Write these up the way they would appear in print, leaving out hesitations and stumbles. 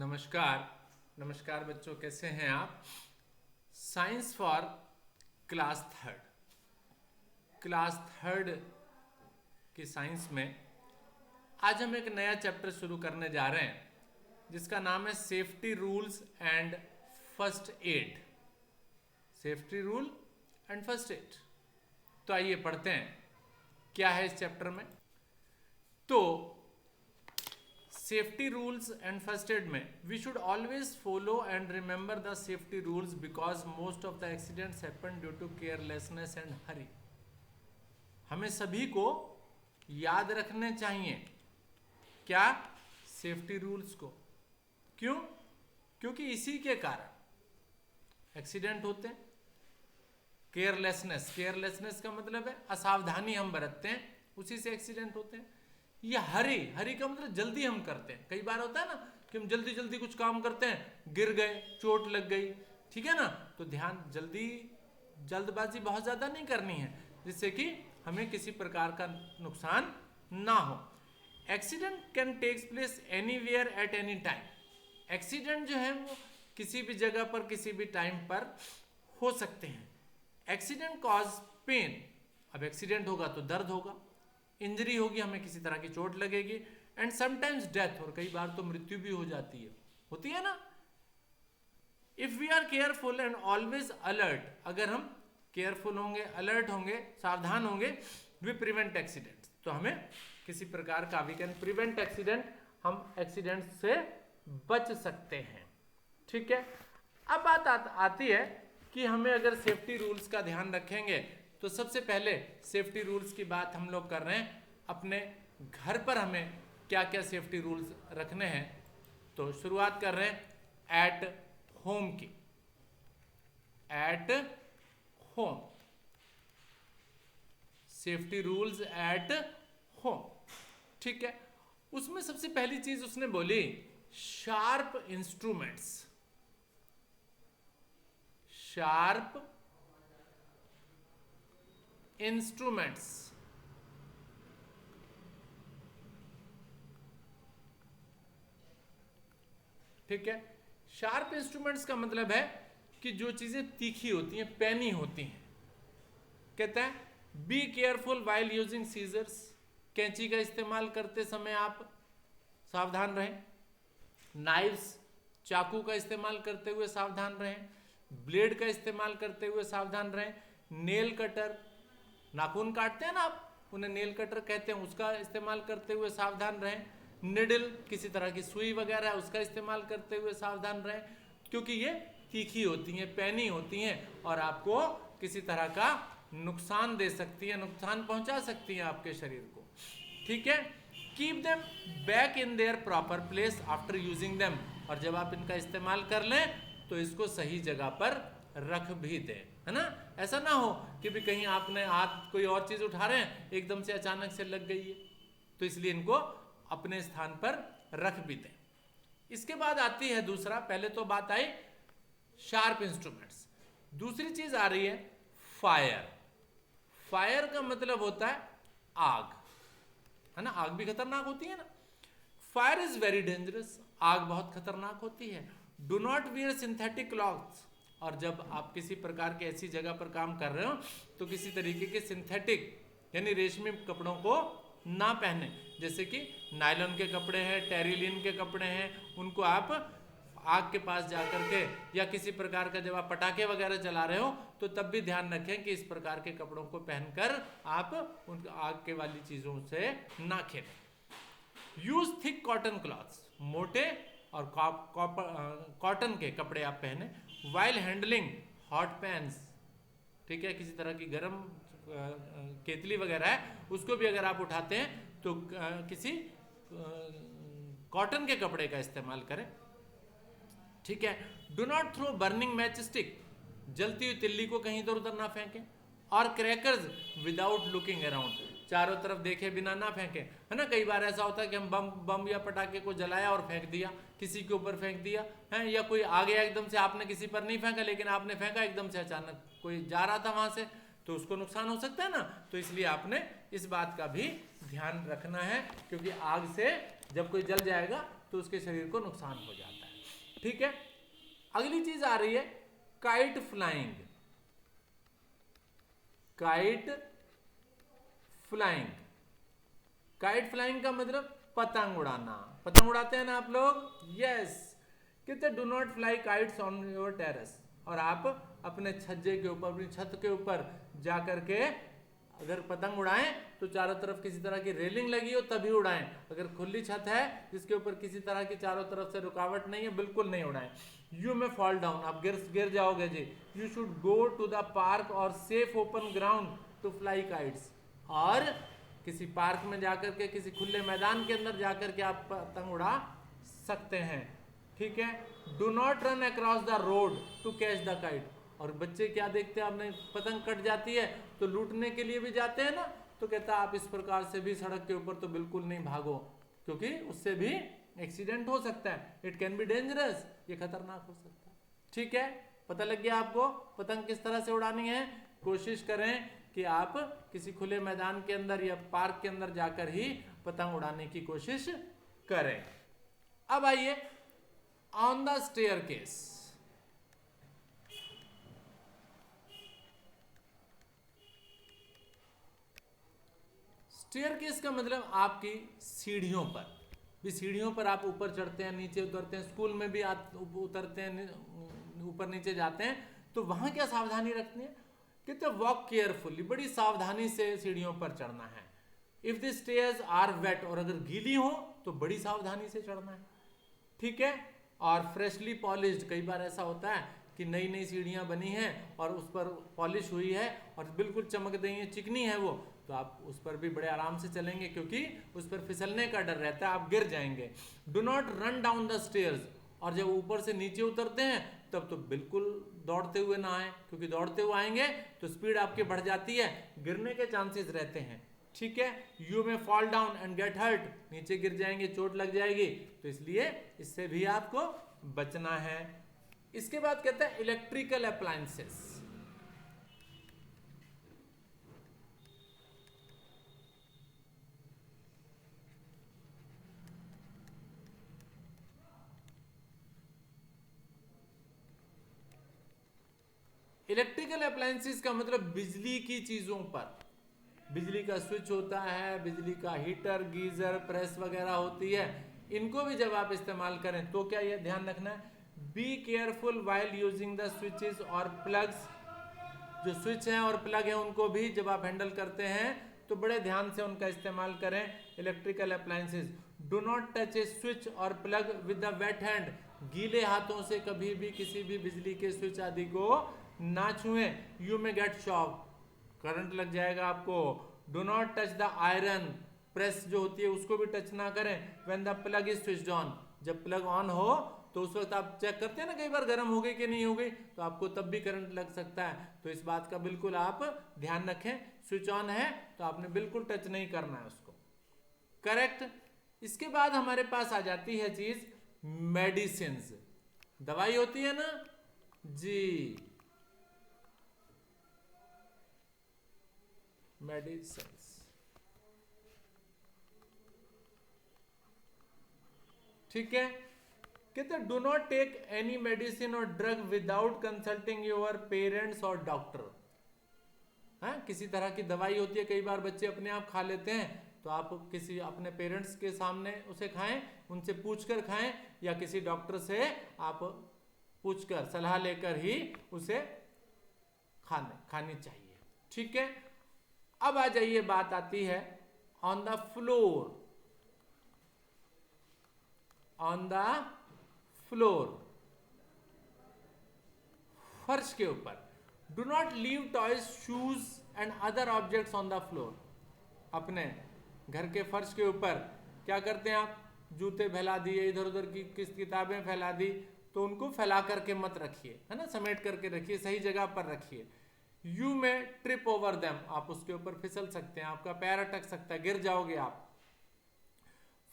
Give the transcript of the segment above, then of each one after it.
नमस्कार। नमस्कार बच्चों, कैसे हैं आप? साइंस फॉर क्लास थर्ड की साइंस में आज हम एक नया चैप्टर शुरू करने जा रहे हैं जिसका नाम है safety rules and first add. Safety rule and first add. तो आइए पढ़ते हैं क्या है इस चैप्टर में। तो safety rules and first aid में we should always follow and remember the safety rules because most of the accidents happen due to carelessness and hurry. हमें सभी को याद रखने चाहिए क्या? सेफ्टी रूल्स को। क्यों? क्योंकि इसी के कारण एक्सीडेंट होते हैं। केयरलेसनेस का मतलब है असावधानी हम बरतते हैं, उसी से एक्सीडेंट होते हैं। ये हरी का मतलब जल्दी हम करते हैं। कई बार होता है ना कि हम जल्दी जल्दी कुछ काम करते हैं, गिर गए, चोट लग गई, ठीक है ना। तो ध्यान, जल्दबाजी बहुत ज्यादा नहीं करनी है जिससे कि हमें किसी प्रकार का नुकसान ना हो। Accident can takes place anywhere at any time. Accident जो है वो किसी भी जगह पर किसी भी टाइम पर हो सकते हैं। Accident cause pain. अब एक्सीडेंट होगा तो दर्द होगा, इंजरी होगी, हमें किसी तरह की चोट लगेगी, एंड समटाइम्स डेथ, और कई बार तो मृत्यु भी हो जाती है, होती है ना। If we are careful and always alert, अगर हम केयरफुल होंगे, अलर्ट होंगे, सावधान होंगे, वी प्रिवेंट एक्सीडेंट। तो हमें किसी प्रकार का, वी कैन प्रिवेंट एक्सीडेंट, हम एक्सीडेंट से बच सकते हैं। ठीक है। अब बात आती है कि हमें अगर सेफ्टी रूल्स का ध्यान रखेंगे तो सबसे पहले सेफ्टी रूल्स की बात हम लोग कर रहे हैं, अपने घर पर हमें क्या क्या सेफ्टी रूल्स रखने हैं। तो शुरुआत कर रहे हैं एट होम की। At home, safety rules at home, ठीक है। उसमें सबसे पहली चीज उसने बोली शार्प इंस्ट्रूमेंट्स। शार्प इंस्ट्रूमेंट्स, ठीक है। शार्प इंस्ट्रूमेंट्स का मतलब है कि जो चीजें तीखी होती हैं, पैनी होती हैं। कहता है be careful while using scissors. कैंची का इस्तेमाल करते समय आप सावधान रहें। नाइफ्स, चाकू का इस्तेमाल करते हुए सावधान रहें। ब्लेड का इस्तेमाल करते हुए सावधान रहें। नेल कटर, नाखून काटते हैं ना आप, उन्हें नेल कटर कहते हैं, उसका इस्तेमाल करते हुए सावधान रहें। निडल, किसी तरह की सुई वगैरह, उसका इस्तेमाल करते हुए सावधान रहें, क्योंकि ये तीखी होती हैं, पैनी होती हैं और आपको किसी तरह का नुकसान दे सकती है, नुकसान पहुंचा सकती हैं आपके शरीर को। ठीक है। Keep them back in their proper place after using them. और जब आप इनका इस्तेमाल कर लें तो इसको सही जगह पर रख भी दें, है ना। ऐसा ना हो कि भी कहीं आपने हाथ कोई और चीज उठा रहे हैं, एकदम से अचानक से लग गई है, तो इसलिए इनको अपने स्थान पर रख भी दें। इसके बाद आती है दूसरा, पहले तो बात आई शार्प इंस्ट्रूमेंट्स, दूसरी चीज आ रही है फायर। फायर का मतलब होता है आग, है ना। आग भी खतरनाक होती है ना। फायर इज वेरी डेंजरस, आग बहुत खतरनाक होती है। Do not wear synthetic clothes. और जब आप किसी प्रकार की ऐसी जगह पर काम कर रहे हो तो किसी तरीके के सिंथेटिक यानी रेशमी कपड़ों को ना पहने, जैसे कि नायलॉन के कपड़े हैं, टेरिलिन के कपड़े हैं, उनको आप आग के पास जाकर के, या किसी प्रकार का जब आप पटाखे वगैरह चला रहे हो तो तब भी ध्यान रखें कि इस प्रकार के कपड़ों को पहनकर आप उन आग के वाली चीजों से ना खेलें। यूज थिक कॉटन क्लॉथ्स, मोटे और कॉटन के कपड़े आप पहने। वाइल हैंडलिंग हॉट पैन्स, ठीक है, किसी तरह की गर्म केतली वगैरह है, उसको भी अगर आप उठाते हैं तो किसी कॉटन के कपड़े का इस्तेमाल करें। ठीक है। Do not throw burning match stick, जलती हुई तिल्ली को कहीं इधर उधर ना फेंकें। और क्रैकर्स विदाउट लुकिंग अराउंड, चारों तरफ देखे बिना ना फेंकें, है ना। कई बार ऐसा होता है कि हम बम या पटाखे को जलाया और फेंक दिया, किसी के ऊपर फेंक दिया है, या कोई आ गया एकदम से, आपने किसी पर नहीं फेंका लेकिन आपने फेंका एकदम से, अचानक कोई जा रहा था वहां से, तो उसको नुकसान हो सकता है ना। तो इसलिए आपने इस बात का भी ध्यान रखना है, क्योंकि आग से जब कोई जल जाएगा तो उसके शरीर को नुकसान हो जाता है। ठीक है, अगली चीज आ रही है kite flying. Kite flying, kite flying का मतलब पतंग उड़ाना। पतंग उड़ाते हैं ना आप लोग? यस। कहते do not fly kites on your terrace, और आप अपने छज्जे के ऊपर, अपनी छत के ऊपर जाकर के अगर पतंग उड़ाएं तो चारों तरफ किसी तरह की रेलिंग लगी हो तभी उड़ाएं। अगर खुली छत है जिसके ऊपर किसी तरह की चारों तरफ से रुकावट नहीं है, बिल्कुल नहीं उड़ाएं। यू में फॉल डाउन, आप गिर जाओगे जी। You should go to the park और safe open ground to fly kites, और किसी पार्क में जाकर के, किसी खुले मैदान के अंदर जाकर के आप पतंग उड़ा सकते हैं। ठीक है, do not run across the road to catch the kite. और बच्चे क्या देखते हैं, आपने पतंग कट जाती है तो लूटने के लिए भी जाते हैं ना, तो कहता है आप इस प्रकार से भी सड़क के ऊपर तो बिल्कुल नहीं भागो, क्योंकि उससे भी एक्सीडेंट हो सकता है। इट कैन बी डेंजरस, ये खतरनाक हो सकता है। ठीक है, पता लग गया आपको पतंग किस तरह से उड़ानी है। कोशिश करें कि आप किसी खुले मैदान के अंदर या पार्क के अंदर जाकर ही पतंग उड़ाने की कोशिश करें। अब आइए ऑन द स्टेयरकेस। स्टेयरकेस का मतलब आपकी सीढ़ियों पर भी, सीढ़ियों पर आप ऊपर चढ़ते हैं, नीचे उतरते हैं, स्कूल में भी आप उतरते हैं, ऊपर नीचे जाते हैं, तो वहां क्या सावधानी रखनी है? कहते हैं वॉक केयरफुली, बड़ी सावधानी से सीढ़ियों पर चढ़ना है। If the stairs are wet, और अगर गीली हो तो बड़ी सावधानी से चढ़ना है। ठीक है, और फ्रेशली पॉलिश्ड, कई बार ऐसा होता है कि नई नई सीढ़ियां बनी हैं और उस पर पॉलिश हुई है और बिल्कुल चमक रही है, चिकनी है वो, तो आप उस पर भी बड़े आराम से चलेंगे, क्योंकि उस पर फिसलने का डर रहता है, आप गिर जाएंगे। Do not run down the stairs, और जब ऊपर से नीचे उतरते हैं तब तो बिल्कुल दौड़ते हुए ना आए, क्योंकि दौड़ते हुए आएंगे तो स्पीड आपकी बढ़ जाती है, गिरने के चांसेस रहते हैं। ठीक है, you may fall down and get hurt, नीचे गिर जाएंगे, चोट लग जाएगी, तो इसलिए इससे भी आपको बचना है। इसके बाद कहता है इलेक्ट्रिकल अप्लायंसेस। इलेक्ट्रिकल अप्लायंसेस का मतलब बिजली की चीजों पर, बिजली का स्विच होता है, बिजली का हीटर, गीजर, प्रेस वगैरह होती है, इनको भी जब आप इस्तेमाल करें तो क्या ये ध्यान रखना है, be careful while using the switches और प्लग्स। जो स्विच हैं और प्लग हैं उनको भी जब आप हैंडल करते हैं तो बड़े ध्यान से उनका इस्तेमाल करें। Electrical appliances, do not touch a switch और plug with the wet hand, गीले हाथों से कभी भी किसी भी बिजली के स्विच आदि को ना छुएं, यू में गेट शॉक, करंट लग जाएगा आपको। Do not touch the iron, press जो होती है उसको भी टच ना करें। When the plug is switched on, जब प्लग ऑन हो तो उस वक्त आप चेक करते हैं ना कई बार गर्म हो गई कि नहीं हो गई, तो आपको तब भी करंट लग सकता है, तो इस बात का बिल्कुल आप ध्यान रखें। स्विच ऑन है तो आपने बिल्कुल टच नहीं करना है उसको। करेक्ट। इसके बाद हमारे पास आ जाती है चीज मेडिसिन, दवाई होती है ना जी, मेडिसिन। ठीक है, कहते do not take any medicine और drug without consulting your parents और डॉक्टर। हाँ, किसी तरह की दवाई होती है, कई बार बच्चे अपने आप खा लेते हैं, तो आप किसी अपने पेरेंट्स के सामने उसे खाएं, उनसे पूछकर खाएं, या किसी डॉक्टर से आप पूछकर सलाह लेकर ही उसे खानी चाहिए। ठीक है, अब आ जाइए, बात आती है on the floor. On the floor, फर्श के ऊपर, do not leave toys, shoes and other objects on the floor. अपने घर के फर्श के ऊपर क्या करते हैं आप, जूते फैला दिए, इधर उधर की किस किताबें फैला दी, तो उनको फैला करके मत रखिए, है ना, समेट करके रखिए, सही जगह पर रखिए। यू में ट्रिप ओवर देम, आप उसके ऊपर फिसल सकते हैं, आपका पैर अटक सकता है, गिर जाओगे आप।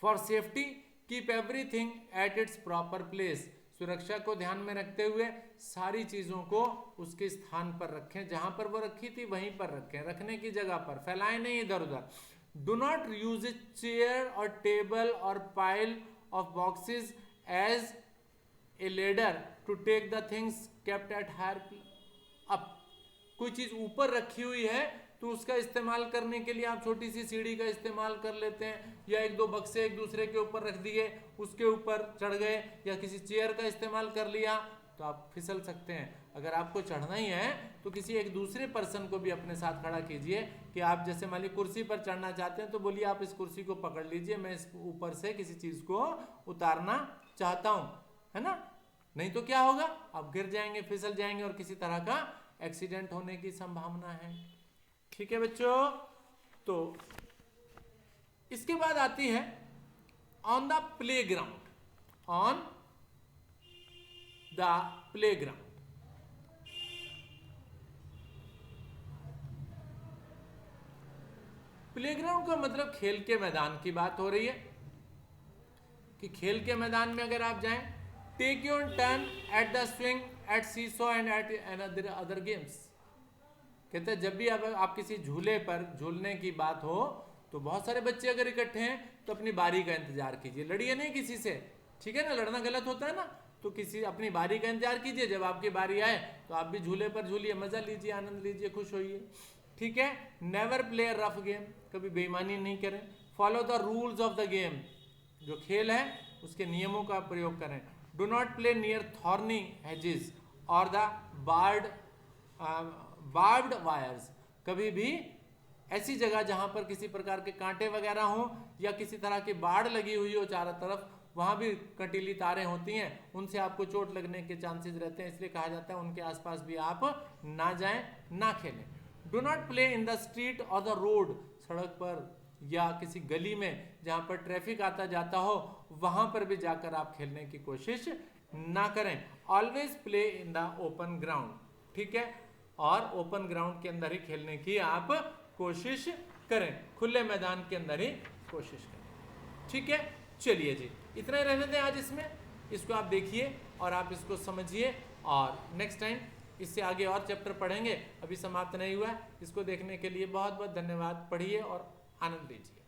For safety keep everything at its proper place, सुरक्षा को ध्यान में रखते हुए सारी चीजों को उसके स्थान पर रखें, जहां पर वो रखी थी वहीं पर रखें, रखने की जगह पर, फैलाएं नहीं इधर उधर। Do not use a chair और टेबल और pile of boxes as a ladder to take the things kept at higher up. कोई चीज ऊपर रखी हुई है तो उसका इस्तेमाल करने के लिए आप छोटी सी सीढ़ी का इस्तेमाल कर लेते हैं, या एक दो बक्से एक दूसरे के ऊपर रख दिए, उसके ऊपर चढ़ गए, या किसी चेयर का इस्तेमाल कर लिया तो आप फिसल सकते हैं। अगर आपको चढ़ना ही है तो किसी एक दूसरे पर्सन को भी अपने साथ खड़ा कीजिए कि आप जैसे मान लीजिए कुर्सी पर चढ़ना चाहते हैं तो बोलिए आप इस कुर्सी को पकड़ लीजिए, मैं इस ऊपर से किसी चीज को उतारना चाहता हूं, है ना। नहीं तो क्या होगा, आप गिर जाएंगे, फिसल जाएंगे और किसी तरह का एक्सीडेंट होने की संभावना है। ठीक है बच्चों, तो इसके बाद आती है on the playground. On the playground, playground का मतलब खेल के मैदान की बात हो रही है कि खेल के मैदान में अगर आप जाएं, take your turn at the swing at seesaw and at other games. कहते हैं जब भी आप किसी झूले पर झूलने की बात हो तो बहुत सारे बच्चे अगर इकट्ठे हैं तो अपनी बारी का इंतजार कीजिए, लड़िए नहीं किसी से, ठीक है ना, लड़ना गलत होता है ना, तो किसी अपनी बारी का इंतजार कीजिए, जब आपकी बारी आए तो आप भी झूले पर झूलिए, मजा लीजिए, आनंद लीजिए, खुश होइए। ठीक है, नेवर प्ले रफ गेम, कभी बेईमानी नहीं करें। Follow the rules of the game, जो खेल है उसके नियमों का प्रयोग करें। Do not play near thorny hedges और द बार्ब्ड वायर्स, कभी भी ऐसी जगह जहां पर किसी प्रकार के कांटे वगैरह हो या किसी तरह की बाड़ लगी हुई हो चारों तरफ, वहां भी कटीली तारें होती हैं, उनसे आपको चोट लगने के चांसेस रहते हैं, इसलिए कहा जाता है उनके आसपास भी आप ना जाएं, ना खेलें। Do not play in the street और द रोड, सड़क पर या किसी गली में जहां पर ट्रैफिक आता जाता हो वहां पर भी जाकर आप खेलने की कोशिश ना करें। Always play in the open ground, ठीक है, और ओपन ग्राउंड के अंदर ही खेलने की आप कोशिश करें, खुले मैदान के अंदर ही कोशिश करें। ठीक है, चलिए जी, इतना ही रहने दें आज इसमें, इसको आप देखिए और आप इसको समझिए, और नेक्स्ट टाइम इससे आगे और चैप्टर पढ़ेंगे, अभी समाप्त नहीं हुआ है। इसको देखने के लिए बहुत बहुत धन्यवाद, पढ़िए और आनंद लीजिए।